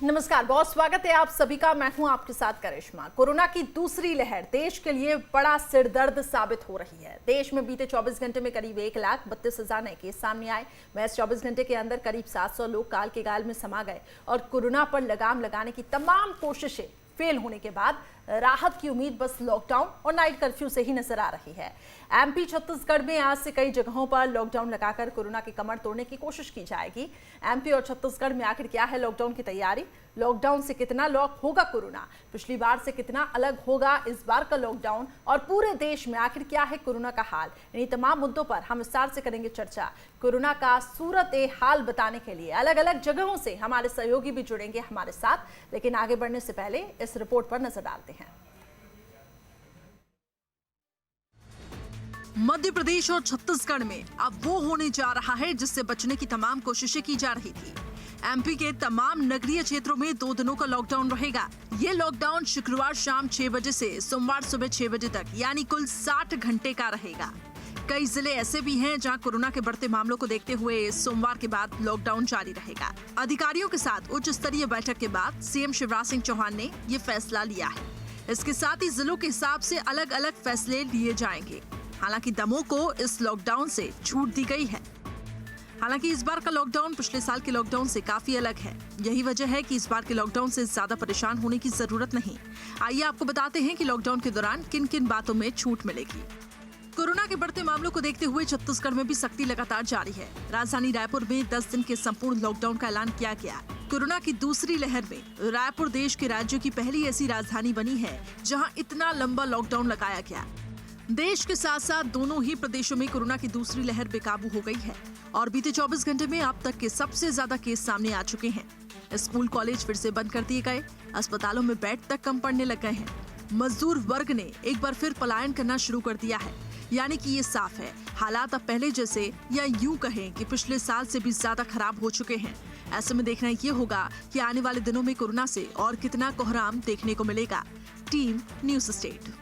नमस्कार, बहुत स्वागत है आप सभी का। मैं हूं आपके साथ करिश्मा। कोरोना की दूसरी लहर देश के लिए बड़ा सिरदर्द साबित हो रही है। देश में बीते 24 घंटे में करीब 1,32,000 नए केस सामने आए। महज 24 घंटे के अंदर करीब 700 लोग काल के गाल में समा गए और कोरोना पर लगाम लगाने की तमाम कोशिशें फेल होने के बाद राहत की उम्मीद बस लॉकडाउन और नाइट कर्फ्यू से ही नजर आ रही है। एमपी छत्तीसगढ़ में आज से कई जगहों पर लॉकडाउन लगाकर कोरोना की कमर तोड़ने की कोशिश की जाएगी। एमपी और छत्तीसगढ़ में आखिर क्या है लॉकडाउन की तैयारी, लॉकडाउन से कितना लॉक होगा कोरोना, पिछली बार से कितना अलग होगा इस बार का लॉकडाउन, और पूरे देश में आखिर क्या है कोरोना का हाल, इन्हीं तमाम मुद्दों पर हम विस्तार से करेंगे चर्चा। कोरोना का सूरत ए हाल बताने के लिए अलग अलग जगहों से हमारे सहयोगी भी जुड़ेंगे हमारे साथ, लेकिन आगे बढ़ने से पहले इस रिपोर्ट पर नजर डालते हैं। मध्य प्रदेश और छत्तीसगढ़ में अब वो होने जा रहा है जिससे बचने की तमाम कोशिशें की जा रही थी। एमपी के तमाम नगरीय क्षेत्रों में 2 दिनों का लॉकडाउन रहेगा। ये लॉकडाउन शुक्रवार शाम 6 बजे से सोमवार सुबह 6 बजे तक यानी कुल 60 घंटे का रहेगा। कई जिले ऐसे भी हैं जहां कोरोना के बढ़ते मामलों को देखते हुए सोमवार के बाद लॉकडाउन जारी रहेगा। अधिकारियों के साथ उच्च स्तरीय बैठक के बाद सीएम शिवराज सिंह चौहान ने ये फैसला लिया है। इसके साथ ही जिलों के हिसाब से अलग अलग फैसले लिए जाएंगे। हालांकि दमोह को इस लॉकडाउन से छूट दी गई है। हालांकि इस बार का लॉकडाउन पिछले साल के लॉकडाउन से काफी अलग है। यही वजह है कि इस बार के लॉकडाउन से ज्यादा परेशान होने की जरूरत नहीं। आइए आपको बताते हैं कि लॉकडाउन के दौरान किन किन बातों में छूट मिलेगी। कोरोना के बढ़ते मामलों को देखते हुए छत्तीसगढ़ में भी सख्ती लगातार जारी है। राजधानी रायपुर में 10 दिन के संपूर्ण लॉकडाउन का ऐलान किया गया। कोरोना की दूसरी लहर में रायपुर देश के राज्यों की पहली ऐसी राजधानी बनी है जहाँ इतना लंबा लॉकडाउन लगाया गया। देश के साथ साथ दोनों ही प्रदेशों में कोरोना की दूसरी लहर बेकाबू हो गई है और बीते 24 घंटे में अब तक के सबसे ज्यादा केस सामने आ चुके हैं। स्कूल कॉलेज फिर से बंद कर दिए गए, अस्पतालों में बेड तक कम पड़ने लग गए हैं। मजदूर वर्ग ने एक बार फिर पलायन करना शुरू कर दिया है। यानी कि ये साफ है हालात अब पहले जैसे या यूं कहें कि पिछले साल से भी ज्यादा खराब हो चुके हैं। ऐसे में देखना ये होगा कि आने वाले दिनों में कोरोना से और कितना कोहराम देखने को मिलेगा। Team news state.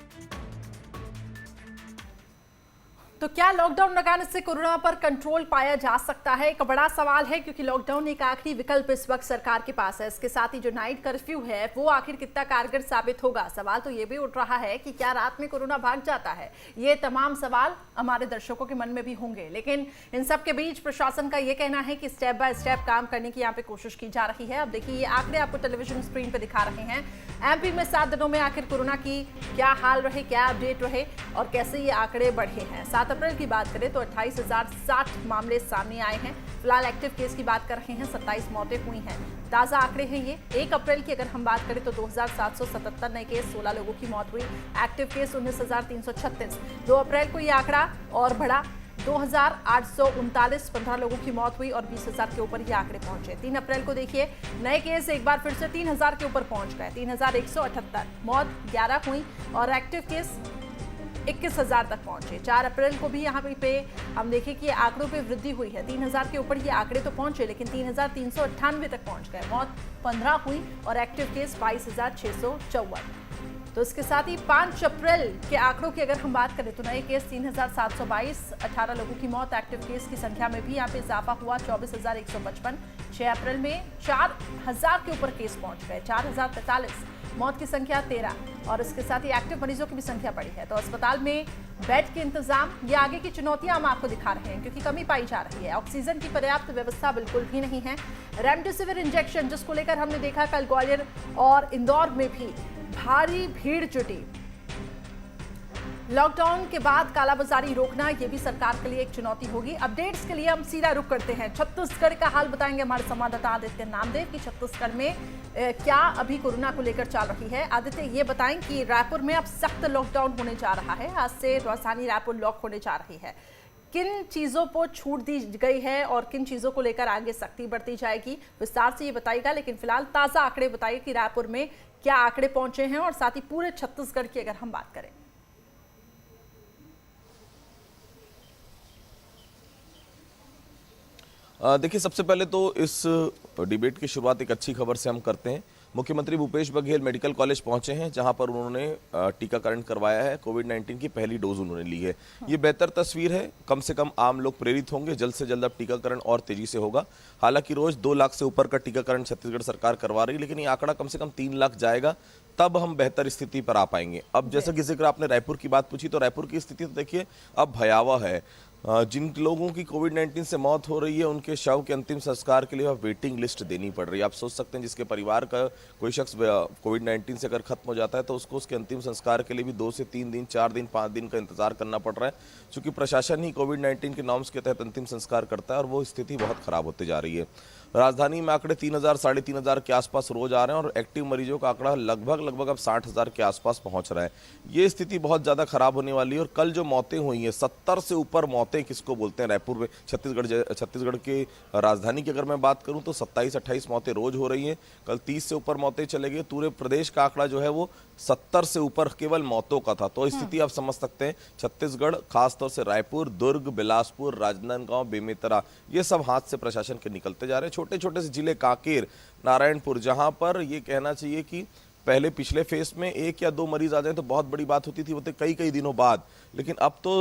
तो क्या लॉकडाउन लगाने से कोरोना पर कंट्रोल पाया जा सकता है? एक बड़ा सवाल है क्योंकि लॉकडाउन एक आखिरी विकल्प इस वक्त सरकार के पास है। इसके साथ ही जो नाइट कर्फ्यू है वो आखिर कितना कारगर साबित होगा। सवाल तो ये भी उठ रहा है कि क्या रात में कोरोना भाग जाता है। ये तमाम सवाल हमारे दर्शकों के मन में भी होंगे, लेकिन इन सब के बीच प्रशासन का ये कहना है कि स्टेप बाय स्टेप काम करने की यहाँ पे कोशिश की जा रही है। अब देखिए ये आंकड़े आपको टेलीविजन स्क्रीन पे दिखा रहे हैं। एमपी में 7 दिनों में आखिर कोरोना की क्या हाल रहे, क्या अपडेट रहे और कैसे ये आंकड़े बढ़े हैं। 7 अप्रैल की बात करें तो 28,060 मामले सामने आए हैं। फिलहाल एक्टिव केस की बात कर रहे हैं, 27 मौतें हुई हैं। ताजा आंकड़े हैं ये। 1 अप्रैल की अगर हम बात करें तो 2,777 नए केस, 16 लोगों की मौत हुई। Active case 19,336। 2 अप्रैल को ये आंकड़ा और बढ़ा, 2,839, 15 लोगों की मौत हुई और 20,000 के ऊपर ये आंकड़े पहुंचे। 3 अप्रैल को देखिए नए केस एक बार फिर से 3,000 के ऊपर पहुंच गए, 3,178, मौत 11 हुई और एक्टिव केस 21,000 तक पहुंचे। 4 अप्रैल को भी यहाँ पे हम देखें कि आंकड़ों पे वृद्धि हुई है। 3,000 के ऊपर ये आंकड़े तो पहुंचे लेकिन 3,398 तक पहुंच गए, मौत 15 हुई और एक्टिव केस 22,654। तो इसके साथ ही 5 अप्रैल के आंकड़ों की अगर हम बात करें तो नए केस 3,722, 18 लोगों की मौत। एक्टिव केस की संख्या में भी यहाँ पे इजाफा हुआ, 24,155। 6 अप्रैल में 4,000 के ऊपर केस पहुंच गए, 4,043। मौत की संख्या 13 और इसके साथ ही एक्टिव मरीजों की भी संख्या बढ़ी है। तो अस्पताल में बेड के इंतजाम, ये आगे की चुनौतियां हम आपको दिखा रहे हैं क्योंकि कमी पाई जा रही है। ऑक्सीजन की पर्याप्त व्यवस्था बिल्कुल भी नहीं है। रेमडेसिविर इंजेक्शन जिसको लेकर हमने देखा कल ग्वालियर और इंदौर में भी भारी भीड़ जुटी। लॉकडाउन के बाद कालाबाजारी रोकना ये भी सरकार के लिए एक चुनौती होगी। अपडेट्स के लिए हम सीधा रुख करते हैं, छत्तीसगढ़ का हाल बताएंगे हमारे संवाददाता आदित्य नामदेव कि छत्तीसगढ़ में क्या अभी कोरोना को लेकर चल रही है। आदित्य ये बताएं कि रायपुर में अब सख्त लॉकडाउन होने जा रहा है, आज से राजधानी रायपुर लॉक होने जा रही है। किन चीजों पर छूट दी गई है और किन चीजों को लेकर आगे सख्ती बढ़ती जाएगी, विस्तार से ये बताएगा। लेकिन फिलहाल ताजा आंकड़े बताइए कि रायपुर में क्या आंकड़े पहुंचे हैं और साथ ही पूरे छत्तीसगढ़ की अगर हम बात करें। देखिए, सबसे पहले तो इस डिबेट की शुरुआत एक अच्छी खबर से हम करते हैं। मुख्यमंत्री भूपेश बघेल मेडिकल कॉलेज पहुंचे हैं, जहां पर उन्होंने टीकाकरण करवाया है। कोविड-19 की पहली डोज उन्होंने ली है। ये बेहतर तस्वीर है, कम से कम आम लोग प्रेरित होंगे। जल्द से जल्द अब टीकाकरण और तेजी से होगा। हालांकि रोज 2 लाख से ऊपर का टीकाकरण छत्तीसगढ़ सरकार करवा रही है, लेकिन ये आंकड़ा कम से कम 3 लाख जाएगा, तब हम बेहतर स्थिति पर आ पाएंगे। अब जैसा कि जिक्र आपने रायपुर की बात पूछी, तो रायपुर की स्थिति तो देखिए अब भयावह है। जिन लोगों की कोविड-19 से मौत हो रही है, उनके शव के अंतिम संस्कार के लिए अब वेटिंग लिस्ट देनी पड़ रही है। आप सोच सकते हैं, जिसके परिवार का कोई शख्स कोविड-19 से अगर खत्म हो जाता है, तो उसको उसके अंतिम संस्कार के लिए भी 2 से 3 दिन, 4 दिन, 5 दिन का इंतजार करना पड़ रहा है। चूंकि प्रशासन ही कोविड-19 के नॉर्म्स के तहत अंतिम संस्कार करता है, और वो स्थिति बहुत खराब होती जा रही है। राजधानी में आंकड़े 3,000, 3,500 के आसपास रोज आ रहे हैं, और एक्टिव मरीजों का आंकड़ा लगभग अब 60,000 के आसपास पहुंच रहा है। ये स्थिति बहुत ज्यादा खराब होने वाली है। और कल जो मौतें हुई हैं, 70 से ऊपर मौतें किसको बोलते हैं, रायपुर में, छत्तीसगढ़ के राजधानी की अगर मैं बात करूं, तो 27-28 मौतें रोज हो रही हैं। कल 30 से ऊपर मौतें चले गई। पूरे प्रदेश का आंकड़ा जो है वो 70 से ऊपर केवल मौतों का था। तो स्थिति आप समझ सकते हैं, छत्तीसगढ़, खासतौर से रायपुर, दुर्ग, बिलासपुर, राजनांदगांव, बेमेतरा, ये सब हाथ से प्रशासन के निकलते जा रहे हैं। छोटे छोटे से जिले, कांकेर, नारायणपुर, जहां पर ये कहना चाहिए कि पहले पिछले फेज में 1 या 2 मरीज आ जाए तो बहुत बड़ी बात होती थी, होते कई दिनों बाद, लेकिन अब तो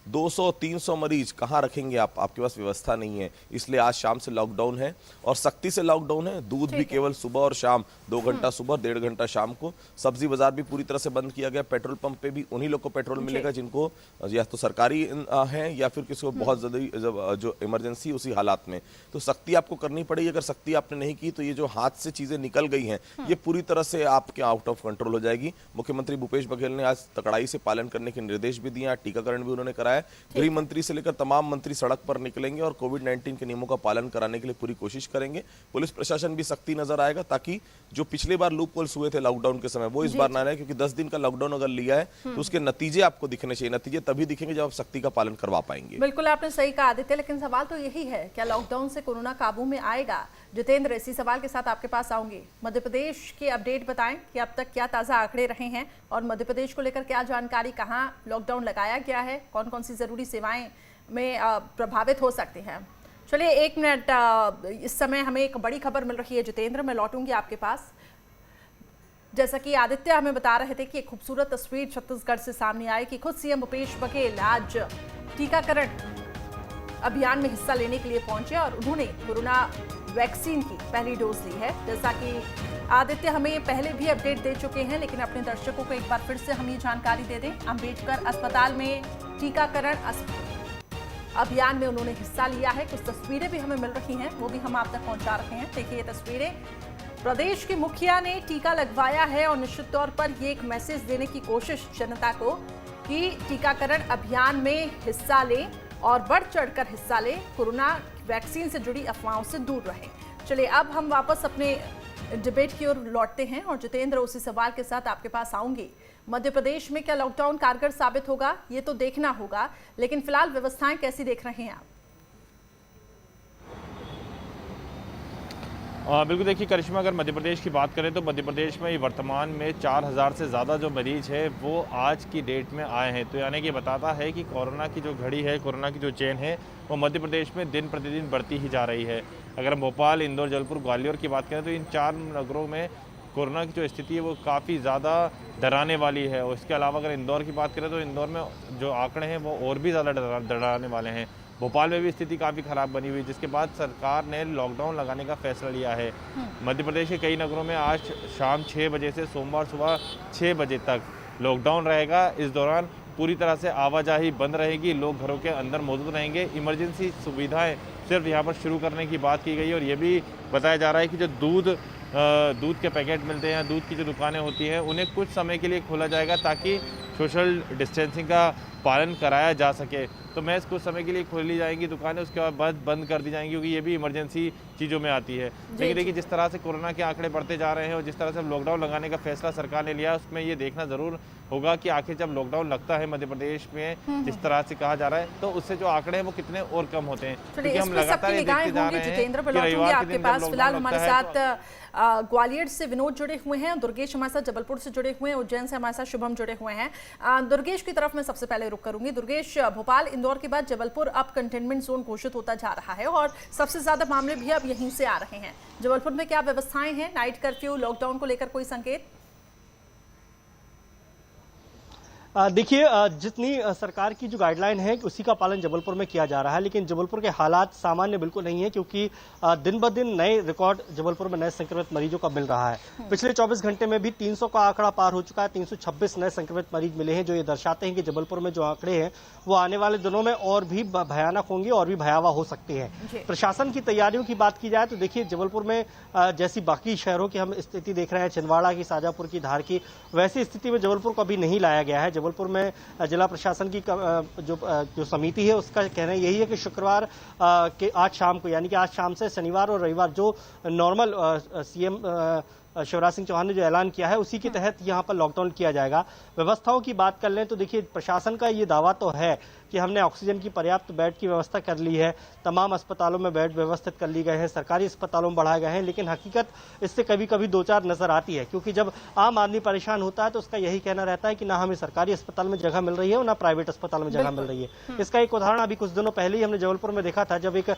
200-300 मरीज कहाँ रखेंगे आप, आपके पास व्यवस्था नहीं है। इसलिए आज शाम से लॉकडाउन है, और सख्ती से लॉकडाउन है। दूध भी केवल सुबह और शाम, 2 घंटा सुबह, 1.5 घंटा शाम को। सब्जी बाजार भी पूरी तरह से बंद किया गया। पेट्रोल पंप पे भी उन्हीं लोग को पेट्रोल मिलेगा जिनको या तो सरकारी है, या फिर किसी को बहुत ज्यादा जो इमरजेंसी, उसी हालात में। तो सख्ती आपको करनी पड़ेगी। अगर सख्ती आपने नहीं की, तो ये जो हाथ से चीजें निकल गई हैं, ये पूरी तरह से आपके आउट ऑफ कंट्रोल हो जाएगी। मुख्यमंत्री भूपेश बघेल ने आज तकड़ाई से पालन करने के निर्देश भी दिए। टीकाकरण भी उन्होंने कराया। गृह मंत्री से लेकर तमाम मंत्री सड़क पर निकलेंगे और कोविड-19 के नियमों का पालन कराने के लिए पूरी कोशिश करेंगे। पुलिस प्रशासन भी सख्ती नजर आएगा, ताकि जो पिछले बार लूप होल्स हुए थे लॉकडाउन के समय, वो इस बार ना रहे। क्योंकि 10 दिन का लॉकडाउन अगर लिया है, तो उसके नतीजे आपको दिखने चाहिए। नतीजे तभी दिखेंगे जब आप सख्ती का पालन करवा पाएंगे। बिल्कुल आपने सही कहा आदित्य, लेकिन सवाल तो यही है, क्या लॉकडाउन से कोरोना काबू में आएगा? जितेंद्र, इसी सवाल के साथ आपके पास आऊंगी। मध्य प्रदेश के अपडेट बताएं कि अब तक क्या ताजा आंकड़े रहे हैं, और मध्य प्रदेश को लेकर क्या जानकारी, कहां लॉकडाउन लगाया गया है, कौन कौन सी जरूरी सेवाएं में प्रभावित हो सकते हैं। चलिए 1 मिनट, इस समय हमें एक बड़ी खबर मिल रही है जितेंद्र, मैं लौटूंगी आपके पास। जैसा कि आदित्य हमें बता रहे थे कि एक खूबसूरत तस्वीर छत्तीसगढ़ से सामने आई कि खुद सीएम भूपेश बघेल आज टीकाकरण अभियान में हिस्सा लेने के लिए पहुंचे, और उन्होंने कोरोना वैक्सीन की पहली डोज ली है। जैसा कि आदित्य हमें पहले भी अपडेट दे चुके हैं, लेकिन अपने दर्शकों को एक बार फिर से हम ये जानकारी दे दें। अंबेडकर अस्पताल में टीकाकरण अभियान में उन्होंने हिस्सा लिया है। कुछ तस्वीरें भी हमें मिल रही हैं, वो भी हम आप तक पहुंचा रहे हैं। देखिए ये तस्वीरें, प्रदेश के मुखिया ने टीका लगवाया है, और निश्चित तौर पर ये एक मैसेज देने की कोशिश जनता को कि टीकाकरण अभियान में हिस्सा लें और बढ़ चढ़कर हिस्सा लें, कोरोना वैक्सीन से जुड़ी अफवाहों से दूर रहें। चलिए अब हम वापस अपने डिबेट की ओर लौटते हैं, और जितेंद्र, उसी सवाल के साथ आपके पास आऊंगी। मध्य प्रदेश में क्या लॉकडाउन कारगर साबित होगा, ये तो देखना होगा, लेकिन फिलहाल व्यवस्थाएं कैसी देख रहे हैं आप? बिल्कुल, देखिए करिश्मा, अगर मध्य प्रदेश की बात करें तो मध्य प्रदेश में वर्तमान में 4,000 से ज़्यादा जो मरीज है वो आज की डेट में आए हैं। तो यानी कि बताता है कि कोरोना की जो घड़ी है, कोरोना की जो चेन है, वो मध्य प्रदेश में दिन प्रतिदिन बढ़ती ही जा रही है। अगर हम भोपाल, इंदौर, जबलपुर, ग्वालियर की बात करें तो इन 4 नगरों में कोरोना की जो स्थिति है वो काफ़ी ज़्यादा डराने वाली है। और इसके अलावा अगर इंदौर की बात करें तो इंदौर में जो आंकड़े हैं वो और भी ज़्यादा डराने वाले हैं। भोपाल में भी स्थिति काफ़ी ख़राब बनी हुई, जिसके बाद सरकार ने लॉकडाउन लगाने का फैसला लिया है। मध्य प्रदेश के कई नगरों में आज शाम 6 बजे से सोमवार सुबह 6 बजे तक लॉकडाउन रहेगा। इस दौरान पूरी तरह से आवाजाही बंद रहेगी, लोग घरों के अंदर मौजूद रहेंगे। इमरजेंसी सुविधाएं सिर्फ यहाँ पर शुरू करने की बात की गई है, और ये भी बताया जा रहा है कि जो दूध के पैकेट मिलते हैं, दूध की जो दुकानें होती हैं, उन्हें कुछ समय के लिए खोला जाएगा ताकि सोशल डिस्टेंसिंग का पालन कराया जा सके। तो महज कुछ समय के लिए खोली जाएंगी दुकानें, उसके बाद बंद कर दी जाएंगी, क्योंकि ये भी इमरजेंसी चीज़ों में आती है। लेकिन देखिए जिस तरह से कोरोना के आंकड़े बढ़ते जा रहे हैं और जिस तरह से लॉकडाउन लगाने का फैसला सरकार ने लिया, उसमें ये देखना ज़रूर होगा कि आखिर जब लॉकडाउन लगता है मध्य प्रदेश में जिस तरह से कहा जा रहा है, तो उससे जो आंकड़े हैं वो कितने और कम होते हैं। क्योंकि हम लगातार देखते जा रहे हैं। जितेंद्र, आपके पास फिलहाल हमारे साथ ग्वालियर से विनोद जुड़े हुए हैं, दुर्गेश हमारे साथ जबलपुर से जुड़े हुए हैं, उज्जैन से हमारे साथ शुभम जुड़े हुए हैं। दुर्गेश की तरफ मैं सबसे पहले रुक करूंगी। दुर्गेश, भोपाल इंदौर के बाद जबलपुर अब कंटेनमेंट जोन घोषित होता जा रहा है और सबसे ज्यादा मामले भी अब यहीं से आ रहे हैं। जबलपुर में क्या व्यवस्थाएं हैं? नाइट कर्फ्यू, लॉकडाउन को लेकर कोई संकेत? देखिए, जितनी सरकार की जो गाइडलाइन है उसी का पालन जबलपुर में किया जा रहा है, लेकिन जबलपुर के हालात सामान्य बिल्कुल नहीं है, क्योंकि दिन ब दिन नए रिकॉर्ड जबलपुर में नए संक्रमित मरीजों का मिल रहा है। पिछले 24 घंटे में भी 300 का आंकड़ा पार हो चुका है। 326 नए संक्रमित मरीज मिले हैं, जो ये दर्शाते हैं कि जबलपुर में जो आंकड़े हैं वो आने वाले दिनों में और भी भयानक होंगे और भी भयावह हो सकते हैं। प्रशासन की तैयारियों की बात की जाए तो देखिए, जबलपुर में जैसी बाकी शहरों की हम स्थिति देख रहे हैं, छिंदवाड़ा की, शाजापुर की, धार की, वैसी स्थिति में जबलपुर को अभी नहीं लाया गया है। जबलपुर में जिला प्रशासन की जो समिति है उसका कहना यही है कि शुक्रवार के आज शाम को, यानी कि आज शाम से शनिवार और रविवार जो नॉर्मल सीएम शिवराज सिंह चौहान ने जो ऐलान किया है उसी के तहत यहां पर लॉकडाउन किया जाएगा। व्यवस्थाओं की बात कर लें तो देखिए, प्रशासन का ये दावा तो है कि हमने ऑक्सीजन की पर्याप्त बेड की व्यवस्था कर ली है, तमाम अस्पतालों में बेड व्यवस्थित कर ली गए हैं, सरकारी अस्पतालों में बढ़ाए गए हैं, लेकिन हकीकत इससे कभी कभी दो चार नजर आती है, क्योंकि जब आम आदमी परेशान होता है तो उसका यही कहना रहता है कि ना हमें सरकारी अस्पताल में जगह मिल रही है और ना प्राइवेट अस्पताल में जगह मिल रही है। इसका एक उदाहरण अभी कुछ दिनों पहले ही हमने जबलपुर में देखा था, जब एक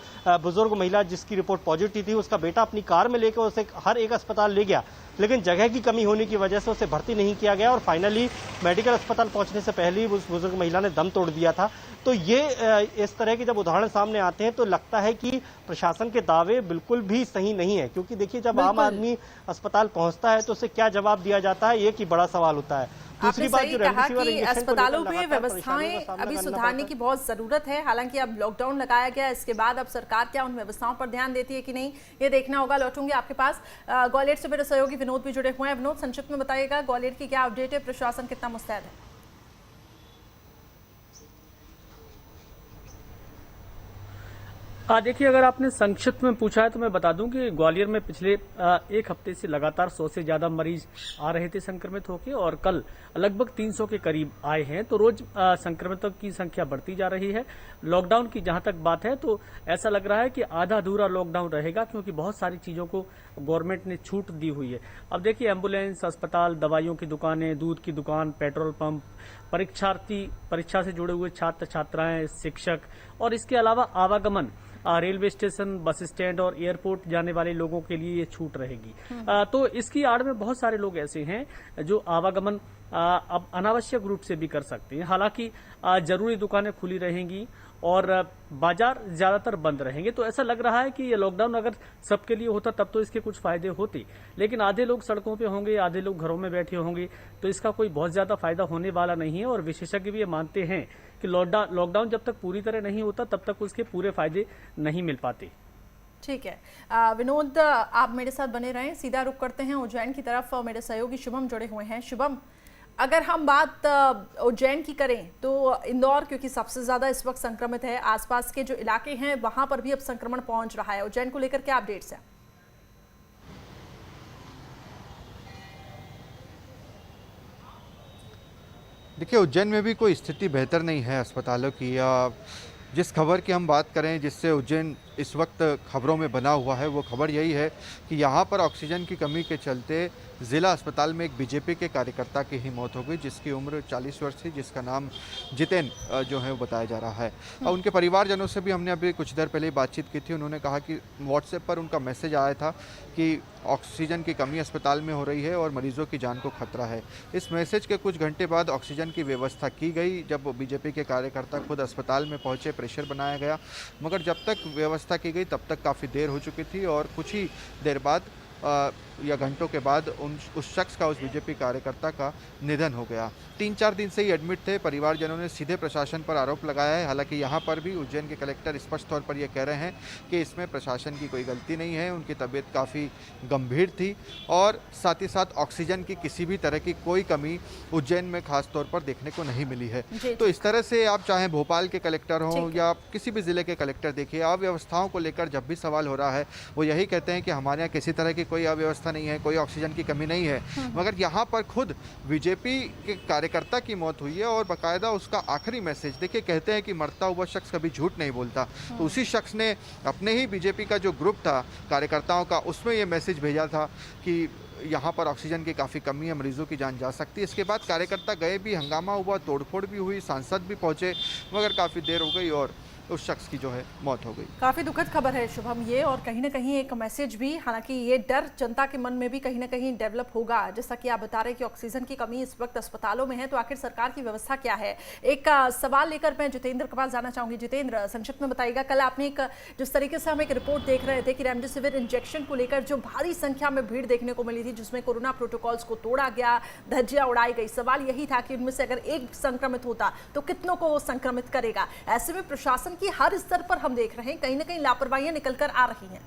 बुजुर्ग महिला जिसकी रिपोर्ट पॉजिटिव थी, उसका बेटा अपनी कार में लेकर उसे हर एक अस्पताल ले गया, लेकिन जगह की कमी होने की वजह से उसे भर्ती नहीं किया गया और फाइनली मेडिकल अस्पताल पहुंचने से पहले ही उस बुजुर्ग महिला ने दम तोड़ दिया था। तो ये इस तरह के जब उदाहरण सामने आते हैं तो लगता है कि प्रशासन के दावे बिल्कुल भी सही नहीं है, क्योंकि देखिए, जब आम आदमी अस्पताल पहुंचता है तो उसे क्या जवाब दिया जाता है, ये की बड़ा सवाल होता है। आपने सही कहा कि अस्पतालों में व्यवस्थाएं अभी सुधारने की बहुत जरूरत है। हालांकि अब लॉकडाउन लगाया गया, इसके बाद अब सरकार क्या उन व्यवस्थाओं पर ध्यान देती है कि नहीं, ये देखना होगा। लौटूंगी आपके पास। ग्वालियर से मेरे सहयोगी विनोद भी जुड़े हुए हैं। विनोद, संक्षिप्त में बताइएगा, ग्वालियर की क्या अपडेट है, प्रशासन कितना मुस्तैद है? देखिए, अगर आपने संक्षिप्त में पूछा है तो मैं बता दूं कि ग्वालियर में पिछले एक हफ्ते से लगातार 100 से ज्यादा मरीज आ रहे थे संक्रमित होकर, और कल लगभग 300 के करीब आए हैं। तो रोज संक्रमितों की संख्या बढ़ती जा रही है। लॉकडाउन की जहां तक बात है तो ऐसा लग रहा है कि आधा अधूरा लॉकडाउन रहेगा, क्योंकि बहुत सारी चीजों को गवर्नमेंट ने छूट दी हुई है। अब देखिए, एम्बुलेंस, अस्पताल, दवाइयों की दुकानें, दूध की दुकान, पेट्रोल पंप, परीक्षा से जुड़े हुए छात्र छात्राएं, शिक्षक, और इसके अलावा आवागमन, रेलवे स्टेशन, बस स्टैंड और एयरपोर्ट जाने वाले लोगों के लिए ये छूट रहेगी। तो इसकी आड़ में बहुत सारे लोग ऐसे हैं जो आवागमन अब अनावश्यक रूप से भी कर सकते हैं। हालांकि जरूरी दुकानें खुली रहेंगी और बाजार ज्यादातर बंद रहेंगे। तो ऐसा लग रहा है कि ये लॉकडाउन अगर सबके लिए होता तब तो इसके कुछ फायदे होते, लेकिन आधे लोग सड़कों पे होंगे, आधे लोग घरों में बैठे होंगे, तो इसका कोई बहुत ज्यादा फायदा होने वाला नहीं है। और विशेषज्ञ भी ये मानते हैं कि लॉकडाउन जब तक पूरी तरह नहीं होता तब तक उसके पूरे फायदे नहीं मिल पाते। ठीक है विनोद, आप मेरे साथ बने रहें। सीधा रुख करते हैं उज्जैन की तरफ। मेरे सहयोगी शुभम जुड़े हुए हैं। शुभम, अगर हम बात उज्जैन की करें तो इंदौर क्योंकि सबसे ज्यादा इस वक्त संक्रमित है, आसपास के जो इलाके हैं वहां पर भी अब संक्रमण पहुंच रहा है। उज्जैन को लेकर क्या अपडेट्स हैं? देखिए, उज्जैन में भी कोई स्थिति बेहतर नहीं है अस्पतालों की। जिस खबर की हम बात करें, जिससे उज्जैन इस वक्त खबरों में बना हुआ है, वो खबर यही है कि यहाँ पर ऑक्सीजन की कमी के चलते ज़िला अस्पताल में एक बीजेपी के कार्यकर्ता की ही मौत हो गई, जिसकी उम्र 40 वर्ष थी, जिसका नाम जितेन जो है वो बताया जा रहा है। और उनके परिवारजनों से भी हमने अभी कुछ देर पहले बातचीत की थी। उन्होंने कहा कि व्हाट्सएप पर उनका मैसेज आया था कि ऑक्सीजन की कमी अस्पताल में हो रही है और मरीजों की जान को खतरा है। इस मैसेज के कुछ घंटे बाद ऑक्सीजन की व्यवस्था की गई। जब बीजेपी के कार्यकर्ता खुद अस्पताल में पहुँचे, प्रेशर बनाया गया, मगर जब तक व्यवस्था की गई तब तक काफ़ी देर हो चुकी थी और कुछ ही देर बाद या घंटों के बाद उस शख्स का, उस बीजेपी कार्यकर्ता का निधन हो गया। 3-4 दिन से ही एडमिट थे। परिवारजनों ने सीधे प्रशासन पर आरोप लगाया है। हालांकि यहाँ पर भी उज्जैन के कलेक्टर स्पष्ट तौर पर यह कह रहे हैं कि इसमें प्रशासन की कोई गलती नहीं है। उनकी तबीयत काफ़ी गंभीर थी और साथ ही साथ ऑक्सीजन की किसी भी तरह की कोई कमी उज्जैन में खास तौर पर देखने को नहीं मिली है। तो इस तरह से आप चाहे भोपाल के कलेक्टर हों या किसी भी ज़िले के कलेक्टर, देखिए अव्यवस्थाओं को लेकर जब भी सवाल हो रहा है वो यही कहते हैं कि हमारे यहाँ किसी तरह की कोई अव्यवस्था नहीं है, कोई ऑक्सीजन की कमी नहीं है, मगर यहाँ पर खुद बीजेपी के कार्यकर्ता की मौत हुई है और बाकायदा उसका आखिरी मैसेज देखिए, कहते हैं कि मरता हुआ शख्स कभी झूठ नहीं बोलता, तो उसी शख्स ने अपने ही बीजेपी का जो ग्रुप था कार्यकर्ताओं का, उसमें ये मैसेज भेजा था कि यहाँ पर ऑक्सीजन की काफ़ी कमी है, मरीजों की जान जा सकती है। इसके बाद कार्यकर्ता गए भी, हंगामा हुआ, तोड़फोड़ भी हुई, सांसद भी पहुँचे, मगर काफ़ी देर हो गई और उस शख्स की जो है मौत हो गई। काफी दुखद खबर है शुभम ये, और कहीं ना कहीं एक मैसेज भी, हालांकि ये डर जनता के मन में भी कहीं ना कहीं डेवलप होगा। जैसा कि आप बता रहे हैं कि ऑक्सीजन की कमी इस वक्त अस्पतालों में है, तो आखिर सरकार की व्यवस्था क्या है? एक सवाल लेकर मैं जितेंद्र के पास जाना चाहूंगी। जितेंद्र, संक्षिप्त में बताइएगा, कल आपने एक जिस तरीके से हम एक रिपोर्ट देख रहे थे कि रेमडेसिविर इंजेक्शन को लेकर जो भारी संख्या में भीड़ देखने को मिली थी, जिसमें कोरोना प्रोटोकॉल्स को तोड़ा गया, धज्जियां उड़ाई गई, सवाल यही था कि उनमें से अगर एक संक्रमित होता तो कितनों को वो संक्रमित करेगा। ऐसे में प्रशासन की हर स्तर पर हम देख रहे हैं कहीं ना कहीं लापरवाहियां निकलकर आ रही हैं।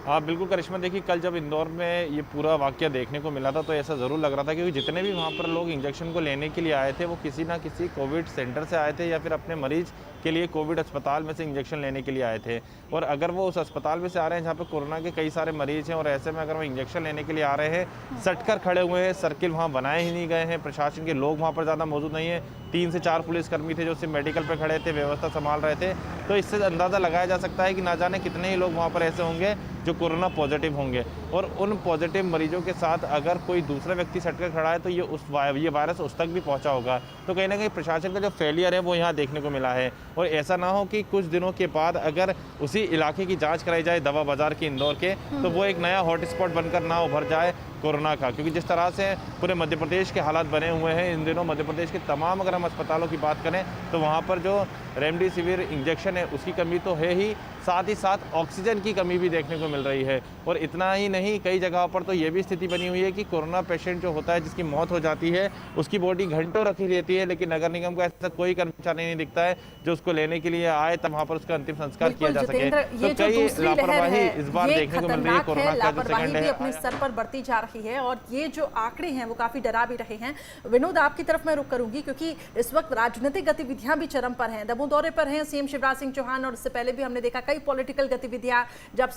हाँ बिल्कुल करिश्मा, देखिए कल जब इंदौर में ये पूरा वाकया देखने को मिला था तो ऐसा ज़रूर लग रहा था, क्योंकि जितने भी वहाँ पर लोग इंजेक्शन को लेने के लिए आए थे वो किसी ना किसी कोविड सेंटर से आए थे या फिर अपने मरीज के लिए कोविड अस्पताल में से इंजेक्शन लेने के लिए आए थे। और अगर वो उस अस्पताल में से आ रहे हैं जहाँ पे कोरोना के कई सारे मरीज हैं और ऐसे में अगर वो इंजेक्शन लेने के लिए आ रहे हैं, सटकर खड़े हुए हैं, सर्किल वहाँ बनाए ही नहीं गए हैं, प्रशासन के लोग वहाँ पर ज़्यादा मौजूद नहीं है, 3 से 4 पुलिसकर्मी थे जो सिर्फ मेडिकल पर खड़े थे, व्यवस्था संभाल रहे थे, तो इससे अंदाज़ा लगाया जा सकता है कि ना जाने कितने ही लोग वहाँ पर ऐसे होंगे जो कोरोना पॉजिटिव होंगे। और उन पॉजिटिव मरीजों के साथ अगर कोई दूसरा व्यक्ति सटकर खड़ा है तो ये वायरस उस तक भी पहुंचा होगा। तो कहीं ना कहीं प्रशासन का जो फेलियर है वो यहाँ देखने को मिला है। और ऐसा ना हो कि कुछ दिनों के बाद अगर उसी इलाके की जांच कराई जाए, दवा बाजार के, इंदौर के, तो वो एक नया हॉटस्पॉट बनकर ना उभर जाए कोरोना का। क्योंकि जिस तरह से पूरे मध्य प्रदेश के हालात बने हुए हैं इन दिनों, मध्य प्रदेश के तमाम अगर हम अस्पतालों की बात करें तो वहाँ पर जो रेमडेसिविर इंजेक्शन है उसकी कमी तो है ही, साथ ही साथ ऑक्सीजन की कमी भी देखने को मिल रही है। और इतना ही नहीं, कई जगह पर तो ये भी स्थिति बनी हुई है कि कोरोना पेशेंट जो होता है, जिसकी मौत हो जाती है, उसकी बॉडी घंटों रखी रहती है, लेकिन नगर निगम का ऐसा कोई कर्मचारी नहीं दिखता है जो उसको लेने के लिए आए तब वहाँ पर उसका अंतिम संस्कार किया जा सके। तो कई लापरवाही इस बार देखने को मिल रही है। कोरोना का जो सेकंड है अपने स्तर पर बढ़ती जा रही है और ये जो आंकड़े हैं वो काफी डरा भी रहे हैं। विनोद, आपकी तरफ मैं रुक करूंगी क्योंकि इस वक्त राजनीतिक गतिविधियां भी चरम पर हैं। दमोह दौरे पर हैं सीएम शिवराज सिंह चौहान और इससे पहले भी हमने देखा कई पॉलिटिकल गतिविधियां, जब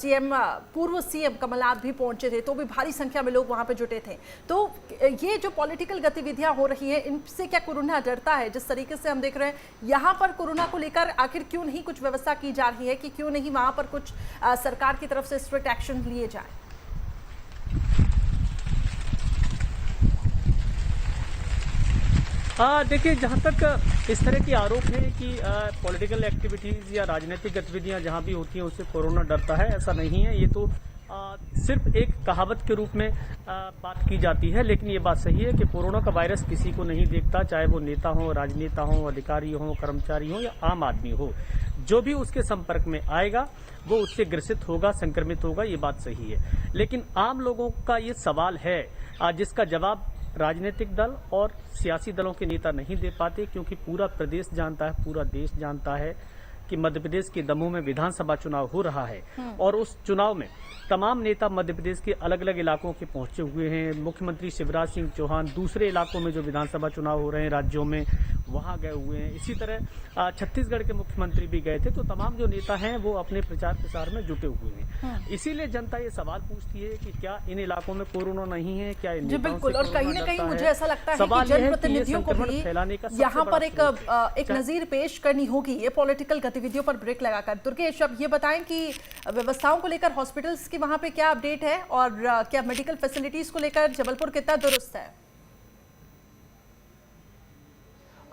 पूर्व सीएम कमलनाथ भी पहुंचे थे तो भी भारी संख्या में लोग वहां पे जुटे थे। तो ये जो पॉलिटिकल गतिविधियां हो रही है, इनसे क्या कोरोना डरता है? जिस तरीके से हम देख रहे हैं यहाँ पर कोरोना को लेकर आखिर क्यों नहीं कुछ व्यवस्था की जा रही है, कि क्यों नहीं वहां पर कुछ सरकार की तरफ से स्ट्रिक्ट एक्शन लिए जाए? देखिए, जहाँ तक इस तरह के आरोप है कि पॉलिटिकल एक्टिविटीज़ या राजनीतिक गतिविधियाँ जहाँ भी होती हैं उससे कोरोना डरता है, ऐसा नहीं है। ये तो सिर्फ एक कहावत के रूप में बात की जाती है, लेकिन ये बात सही है कि कोरोना का वायरस किसी को नहीं देखता, चाहे वो नेता हो, राजनेता हो, अधिकारी हो, कर्मचारी हो या आम आदमी हो। जो भी उसके संपर्क में आएगा वो उससे ग्रसित होगा, संक्रमित होगा, ये बात सही है। लेकिन आम लोगों का ये सवाल है जिसका जवाब राजनीतिक दल और सियासी दलों के नेता नहीं दे पाते, क्योंकि पूरा प्रदेश जानता है, पूरा देश जानता है कि मध्य प्रदेश के दमोह में विधानसभा चुनाव हो रहा है और उस चुनाव में तमाम नेता मध्य प्रदेश के अलग अलग इलाकों के पहुंचे हुए हैं। मुख्यमंत्री शिवराज सिंह चौहान दूसरे इलाकों में जो विधानसभा चुनाव हो रहे हैं राज्यों में वहां गए हुए हैं। इसी तरह छत्तीसगढ़ के मुख्यमंत्री भी गए थे। तो तमाम जो नेता हैं वो अपने प्रचार प्रसार में जुटे हुए हैं। इसीलिए जनता ये सवाल पूछती है कि क्या इन इलाकों में कोरोना नहीं है, क्या इन बिल्कुल। और कहीं ना कहीं मुझे ऐसा लगता है कि जनप्रतिनिधियों को भी यहाँ पर एक नजीर पेश करनी होगी ये पॉलिटिकल गतिविधियों पर ब्रेक लगाकर। दुर्गेश, अब ये बताएं कि व्यवस्थाओं को लेकर हॉस्पिटल्स की वहां पे क्या अपडेट है और क्या मेडिकल फैसिलिटीज को लेकर जबलपुर कितना दुरुस्त है?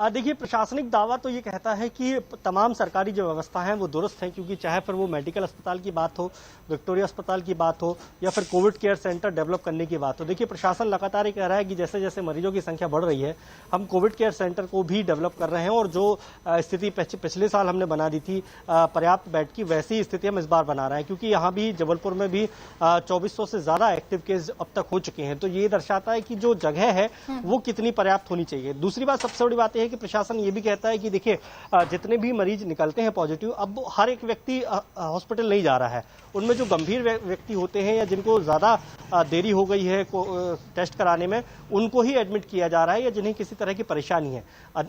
देखिए, प्रशासनिक दावा तो ये कहता है कि तमाम सरकारी जो व्यवस्था है वो दुरुस्त है, क्योंकि चाहे फिर वो मेडिकल अस्पताल की बात हो, विक्टोरिया अस्पताल की बात हो या फिर कोविड केयर सेंटर डेवलप करने की बात हो। देखिए, प्रशासन लगातार ये कह रहा है कि जैसे जैसे मरीजों की संख्या बढ़ रही है हम कोविड केयर सेंटर को भी डेवलप कर रहे हैं और जो स्थिति पिछले साल हमने बना दी थी पर्याप्त बेड की, वैसी स्थिति हम इस बार बना रहे हैं, क्योंकि यहाँ भी जबलपुर में भी 2400 से ज्यादा एक्टिव केस अब तक हो चुके हैं। तो ये दर्शाता है कि जो जगह है वो कितनी पर्याप्त होनी चाहिए। दूसरी बात, सबसे बड़ी बात है कि प्रशासन ये भी कहता है कि देखिए जितने भी मरीज निकलते हैं पॉजिटिव, अब हर एक व्यक्ति हॉस्पिटल नहीं जा रहा है। उनमें जो गंभीर व्यक्ति होते हैं या जिनको ज़्यादा देरी हो गई है टेस्ट कराने में, उनको ही एडमिट किया जा रहा है या जिन्हें किसी तरह की परेशानी है।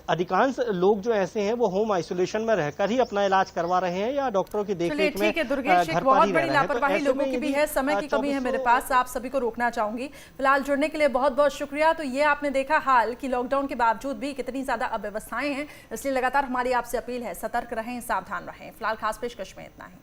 अधिकांश लोग जो ऐसे हैं वो होम आइसोलेशन में रहकर ही अपना इलाज करवा रहे हैं या डॉक्टरों की देखरेख में ठीक है दुर्गेश, एक बहुत बड़ी लापरवाही लोगों की भी है। समय की कमी है मेरे पास, आप सभी को रोकना चाहूंगी। फिलहाल जुड़ने के लिए बहुत बहुत शुक्रिया। तो ये आपने देखा हाल कि लॉकडाउन के बावजूद भी कितनी ज्यादा अव्यवस्थाएं हैं, इसलिए लगातार हमारी आपसे अपील है, सतर्क रहें, सावधान रहें। फिलहाल खास पेशकश में इतना ही।